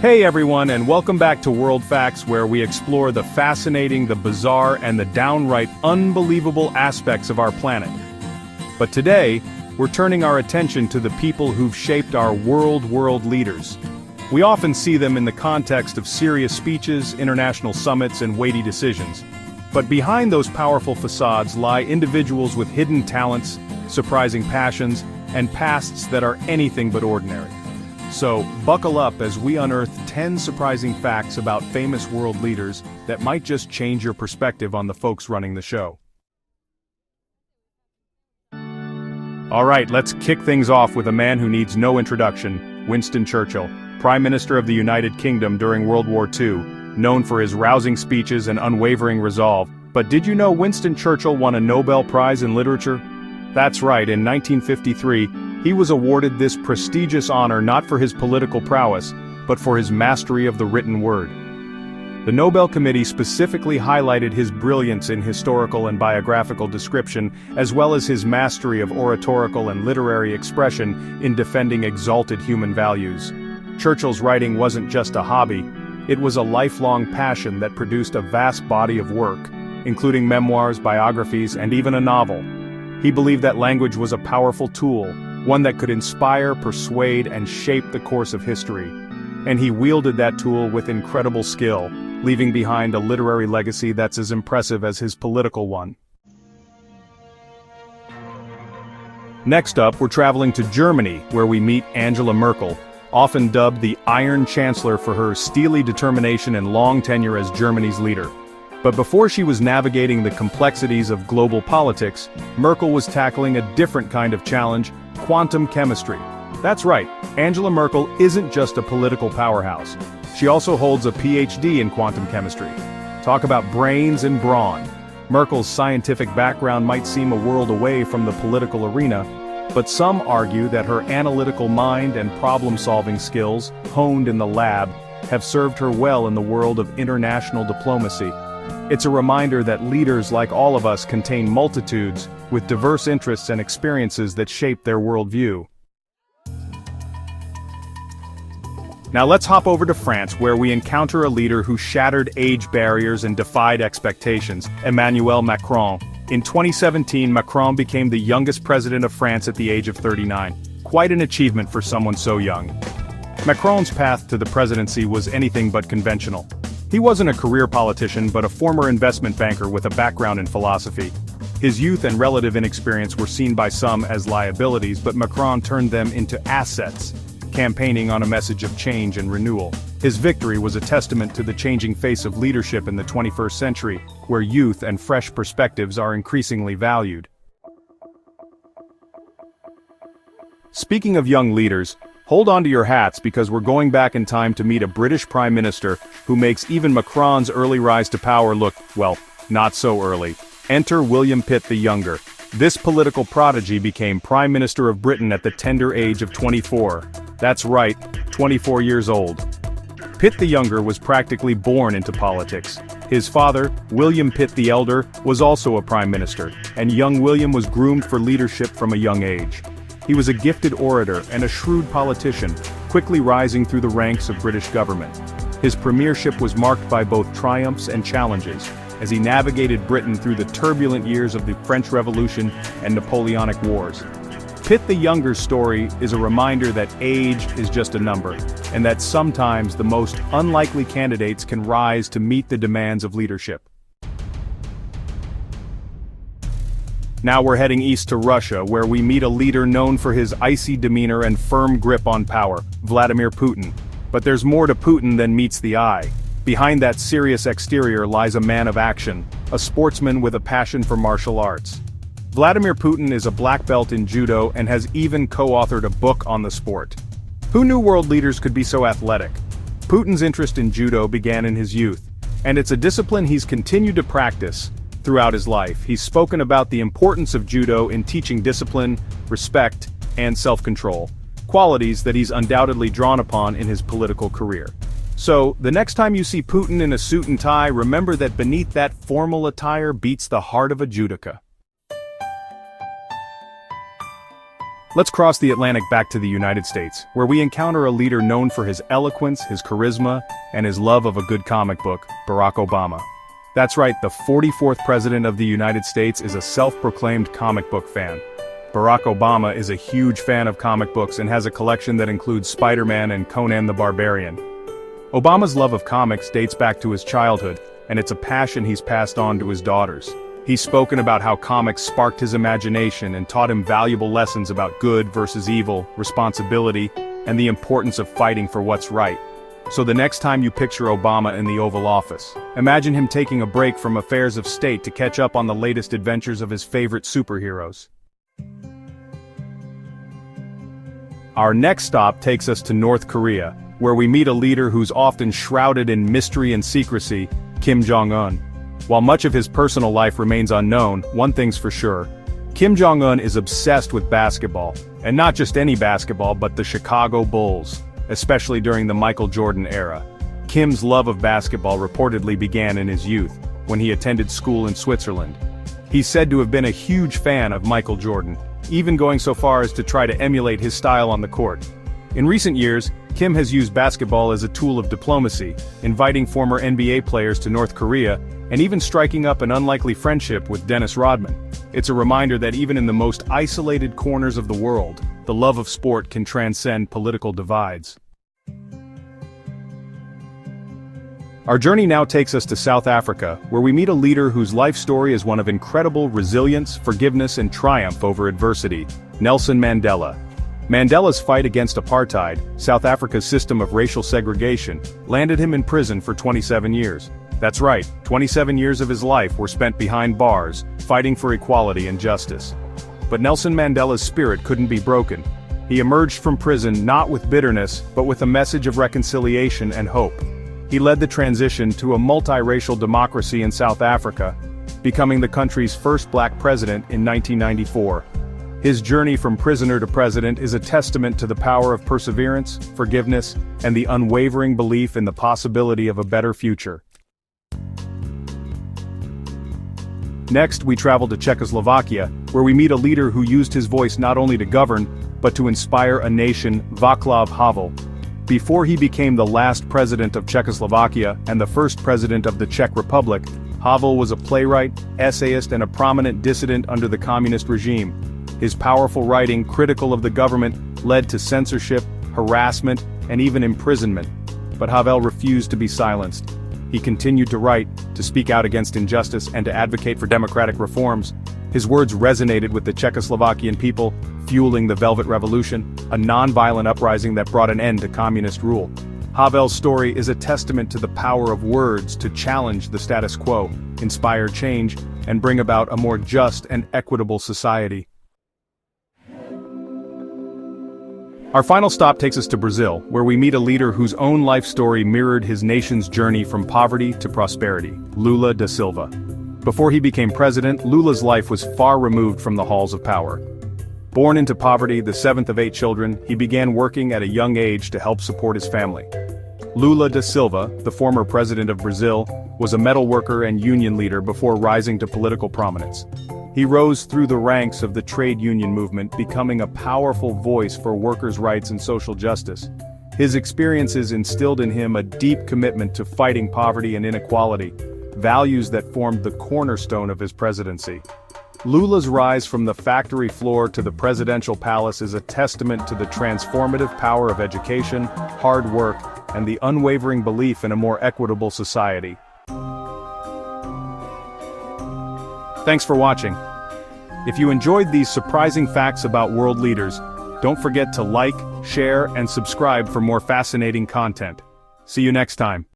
Hey everyone, and welcome back to World Facts, where we explore the fascinating, the bizarre, and the downright unbelievable aspects of our planet. But today, we're turning our attention to the people who've shaped our world leaders. We often see them in the context of serious speeches, international summits, and weighty decisions. But behind those powerful facades lie individuals with hidden talents, surprising passions, and pasts that are anything but ordinary. So, buckle up as we unearth 10 surprising facts about famous world leaders that might just change your perspective on the folks running the show. Alright, let's kick things off with a man who needs no introduction, Winston Churchill, Prime Minister of the United Kingdom during World War II, known for his rousing speeches and unwavering resolve. But did you know Winston Churchill won a Nobel Prize in Literature? That's right, in 1953, he was awarded this prestigious honor not for his political prowess, but for his mastery of the written word. The Nobel Committee specifically highlighted his brilliance in historical and biographical description, as well as his mastery of oratorical and literary expression in defending exalted human values. Churchill's writing wasn't just a hobby, it was a lifelong passion that produced a vast body of work, including memoirs, biographies, and even a novel. He believed that language was a powerful tool, one that could inspire, persuade, and shape the course of history. And he wielded that tool with incredible skill, leaving behind a literary legacy that's as impressive as his political one. Next up, we're traveling to Germany, where we meet Angela Merkel, often dubbed the Iron Chancellor for her steely determination and long tenure as Germany's leader. But before she was navigating the complexities of global politics, Merkel was tackling a different kind of challenge: quantum chemistry. That's right, Angela Merkel isn't just a political powerhouse. She also holds a PhD in quantum chemistry. Talk about brains and brawn. Merkel's scientific background might seem a world away from the political arena, but some argue that her analytical mind and problem-solving skills, honed in the lab, have served her well in the world of international diplomacy. It's a reminder that leaders like all of us contain multitudes with diverse interests and experiences that shape their worldview. Now let's hop over to France, where we encounter a leader who shattered age barriers and defied expectations, Emmanuel Macron. In 2017, Macron became the youngest president of France at the age of 39. Quite an achievement for someone so young. Macron's path to the presidency was anything but conventional. He wasn't a career politician, but a former investment banker with a background in philosophy. His youth and relative inexperience were seen by some as liabilities, but Macron turned them into assets, campaigning on a message of change and renewal. His victory was a testament to the changing face of leadership in the 21st century, where youth and fresh perspectives are increasingly valued. Speaking of young leaders, hold on to your hats, because we're going back in time to meet a British Prime Minister who makes even Macron's early rise to power look, well, not so early. Enter William Pitt the Younger. This political prodigy became Prime Minister of Britain at the tender age of 24. That's right, 24 years old. Pitt the Younger was practically born into politics. His father, William Pitt the Elder, was also a prime minister, and young William was groomed for leadership from a young age. He was a gifted orator and a shrewd politician, quickly rising through the ranks of British government. His premiership was marked by both triumphs and challenges, as he navigated Britain through the turbulent years of the French Revolution and Napoleonic Wars. Pitt the Younger's story is a reminder that age is just a number, and that sometimes the most unlikely candidates can rise to meet the demands of leadership. Now we're heading east to Russia, where we meet a leader known for his icy demeanor and firm grip on power, Vladimir Putin. But there's more to Putin than meets the eye. Behind that serious exterior lies a man of action, a sportsman with a passion for martial arts. Vladimir Putin is a black belt in Judo and has even co-authored a book on the sport. Who knew world leaders could be so athletic? Putin's interest in Judo began in his youth, and it's a discipline he's continued to practice throughout his life. He's spoken about the importance of Judo in teaching discipline, respect, and self-control, qualities that he's undoubtedly drawn upon in his political career. So, the next time you see Putin in a suit and tie, remember that beneath that formal attire beats the heart of a judoka. Let's cross the Atlantic back to the United States, where we encounter a leader known for his eloquence, his charisma, and his love of a good comic book, Barack Obama. That's right, the 44th President of the United States is a self-proclaimed comic book fan. Barack Obama is a huge fan of comic books and has a collection that includes Spider-Man and Conan the Barbarian. Obama's love of comics dates back to his childhood, and it's a passion he's passed on to his daughters. He's spoken about how comics sparked his imagination and taught him valuable lessons about good versus evil, responsibility, and the importance of fighting for what's right. So the next time you picture Obama in the Oval Office, imagine him taking a break from affairs of state to catch up on the latest adventures of his favorite superheroes. Our next stop takes us to North Korea, where we meet a leader who's often shrouded in mystery and secrecy, Kim Jong-un. While much of his personal life remains unknown, one thing's for sure. Kim Jong-un is obsessed with basketball, and not just any basketball but the Chicago Bulls, especially during the Michael Jordan era. Kim's love of basketball reportedly began in his youth, when he attended school in Switzerland. He's said to have been a huge fan of Michael Jordan, even going so far as to try to emulate his style on the court. In recent years, Kim has used basketball as a tool of diplomacy, inviting former NBA players to North Korea, and even striking up an unlikely friendship with Dennis Rodman. It's a reminder that even in the most isolated corners of the world, the love of sport can transcend political divides. Our journey now takes us to South Africa, where we meet a leader whose life story is one of incredible resilience, forgiveness, and triumph over adversity, Nelson Mandela. Mandela's fight against apartheid, South Africa's system of racial segregation, landed him in prison for 27 years. That's right, 27 years of his life were spent behind bars, fighting for equality and justice. But Nelson Mandela's spirit couldn't be broken. He emerged from prison not with bitterness, but with a message of reconciliation and hope. He led the transition to a multiracial democracy in South Africa, becoming the country's first black president in 1994. His journey from prisoner to president is a testament to the power of perseverance, forgiveness, and the unwavering belief in the possibility of a better future. Next, we travel to Czechoslovakia, where we meet a leader who used his voice not only to govern, but to inspire a nation, Václav Havel. Before he became the last president of Czechoslovakia and the first president of the Czech Republic, Havel was a playwright, essayist, and a prominent dissident under the communist regime. His powerful writing, critical of the government, led to censorship, harassment, and even imprisonment. But Havel refused to be silenced. He continued to write, to speak out against injustice, and to advocate for democratic reforms. His words resonated with the Czechoslovakian people, fueling the Velvet Revolution, a non-violent uprising that brought an end to communist rule. Havel's story is a testament to the power of words to challenge the status quo, inspire change, and bring about a more just and equitable society. Our final stop takes us to Brazil, where we meet a leader whose own life story mirrored his nation's journey from poverty to prosperity, Lula da Silva. Before he became president, Lula's life was far removed from the halls of power. Born into poverty, the seventh of 8 children, he began working at a young age to help support his family. Lula da Silva, the former president of Brazil, was a metal worker and union leader before rising to political prominence. He rose through the ranks of the trade union movement, becoming a powerful voice for workers' rights and social justice. His experiences instilled in him a deep commitment to fighting poverty and inequality, values that formed the cornerstone of his presidency. Lula's rise from the factory floor to the presidential palace is a testament to the transformative power of education, hard work, and the unwavering belief in a more equitable society. Thanks for watching. If you enjoyed these surprising facts about world leaders, don't forget to like, share, and subscribe for more fascinating content. See you next time.